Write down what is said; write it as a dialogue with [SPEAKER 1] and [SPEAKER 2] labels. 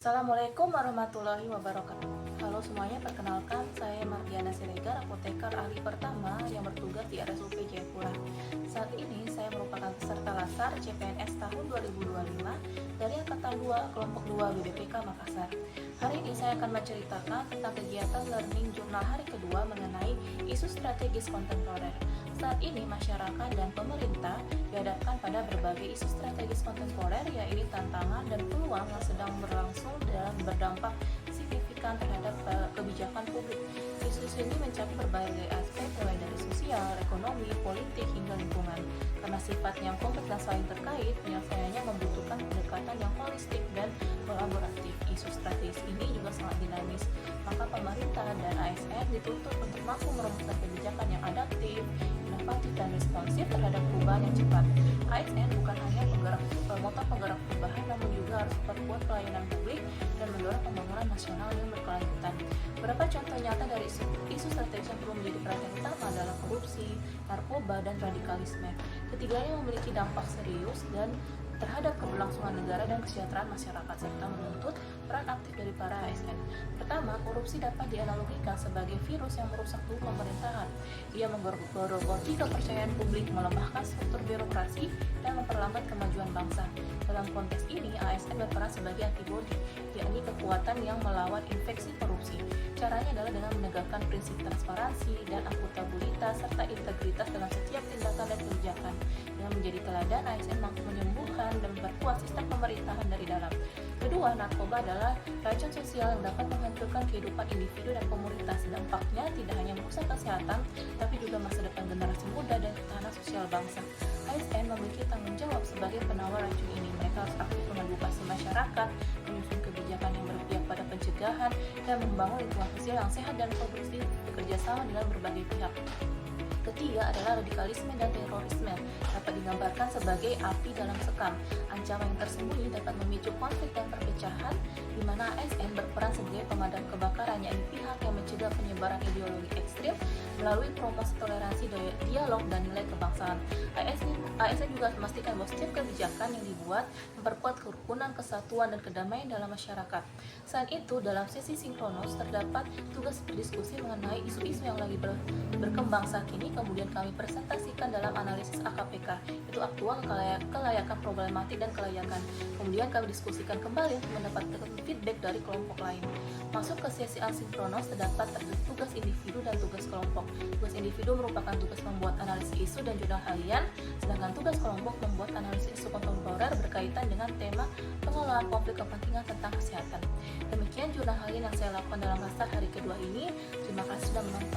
[SPEAKER 1] Assalamualaikum warahmatullahi wabarakatuh. Halo semuanya, perkenalkan saya Mardiana Siregar, apoteker ahli pertama yang bertugas di RSUP Jayapura. Saat ini saya merupakan peserta Lasar CPNS tahun 2025 dari Angkatan 2 Kelompok 2 BBPK Makassar. Hari ini saya akan menceritakan tentang kegiatan Learning Jurnal hari kedua mengenai isu strategis kontemporer. Saat ini masyarakat dan pemerintah dihadapkan pada berbagai isu strategis kontemporer, yaitu tantangan dan peluang yang sedang berlangsung dan berdampak signifikan terhadap kebijakan publik. Isu-isu ini mencakup berbagai aspek mulai dari sosial, ekonomi, politik, hingga lingkungan. Karena sifatnya yang kompleks dan saling terkait, penyelesaiannya membutuhkan pendekatan yang holistik dan kolaboratif. Isu strategis ini juga sangat dinamis, maka pemerintah dan ASN dituntut untuk mampu merumuskan kebijakan yang adaptif, inovatif, dan responsif terhadap perubahan yang cepat. ASN bukan hanya motor penggerak perubahan, namun juga harus memperkuat pelayanan publik dan mendorong pembangunan nasional yang berkelanjutan. Beberapa contoh nyata dari isu strategis yang perlu menjadi perhatian utama adalah korupsi, narkoba, dan radikalisme. Ketiganya memiliki dampak serius dan terhadap keberlangsungan negara dan kesejahteraan masyarakat, serta menuntut peran aktif dari para ASN. Pertama, korupsi dapat dianalogikan sebagai virus yang merusak tubuh pemerintahan. Ia menggerogoti kepercayaan publik, melemahkan struktur birokrasi, dan memperlambat kemajuan bangsa. Dalam konteks ini, ASN berperan sebagai antibodi, yakni kekuatan yang melawan infeksi korupsi. Caranya adalah dengan menegakkan prinsip transparansi dan akuntabilitas serta integritas dalam setiap tindakan dan kebijakan. Dengan menjadi teladan, ASN mampu menyembuhkan dan memperkuat sistem pemerintahan dari dalam. Kedua, narkoba adalah racun sosial yang dapat menghancurkan kehidupan individu dan komunitas. Dampaknya tidak hanya merusak kesehatan, tapi juga masa depan generasi muda dan ketahanan sosial bangsa. ASN memiliki tanggung jawab sebagai penawar racun ini. Mereka harus aktif mengedukasi masyarakat, menyusun kebijakan yang berpihak pada pencegahan, dan membangun lingkungan sosial yang sehat dan produktif bekerja sama dengan berbagai pihak. Ketiga adalah radikalisme dan terorisme, dapat digambarkan sebagai api dalam sekam. Ancaman yang tersembunyi dapat memicu konflik dan perpecahan, di mana ASN berperan sebagai pemadam kebakaran, yaitu pihak yang mencegah penyebaran ideologi ekstrim melalui promosi toleransi, dialog, dan nilai kebangsaan. ASN juga memastikan bahwa setiap kebijakan yang dibuat memperkuat kerukunan, kesatuan, dan kedamaian dalam masyarakat. Selain itu, dalam sesi sinkronos terdapat tugas berdiskusi mengenai isu-isu yang lagi berkembang saat ini. Kemudian kami presentasikan dalam analisis AKPK, itu aktual, kelayakan, problematik, dan kelayakan. Kemudian kami diskusikan kembali untuk mendapatkan feedback dari kelompok lain. Masuk ke sesi asinkronos terdapat tugas individu dan tugas kelompok. Tugas individu merupakan tugas membuat analisis isu dan jurnal harian, sedangkan tugas kelompok membuat analisis isu kontemporer berkaitan dengan tema pengelolaan konflik kepentingan tentang kesehatan. Demikian jurnal harian yang saya lakukan dalam Lasar hari kedua ini. Terima kasih sudah menonton.